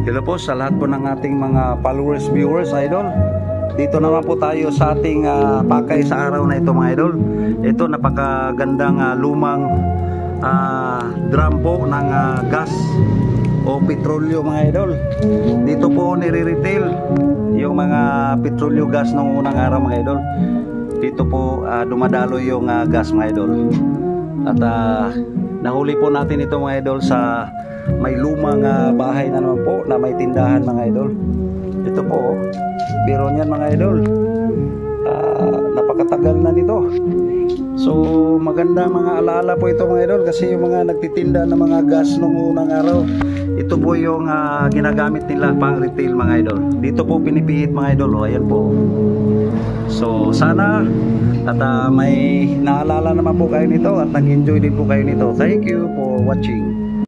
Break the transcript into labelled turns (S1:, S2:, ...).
S1: Hello po sa lahat po ng ating mga followers, viewers, idol. Dito naman po tayo sa ating pakay sa araw na ito, mga idol. Ito napakagandang lumang drum po ng gas o petrolyo, mga idol. Dito po nire-retail yung mga petrolyo gas nung unang araw, mga idol. Dito po dumadalo yung gas, mga idol. At nahuli po natin ito, mga idol, sa may lumang bahay na naman po na may tindahan, mga idol. Ito po, biro niyan, mga idol. Napakatagal na nito. So maganda mga alaala po ito, mga idol, kasi yung mga nagtitinda ng mga gas nung unang araw, ito po yung ginagamit nila pang retail, mga idol. Dito po pinipihit, mga idol. Ayan po. So sana at may naalala naman po kayo nito at nag-enjoy din po kayo nito. Thank you for watching.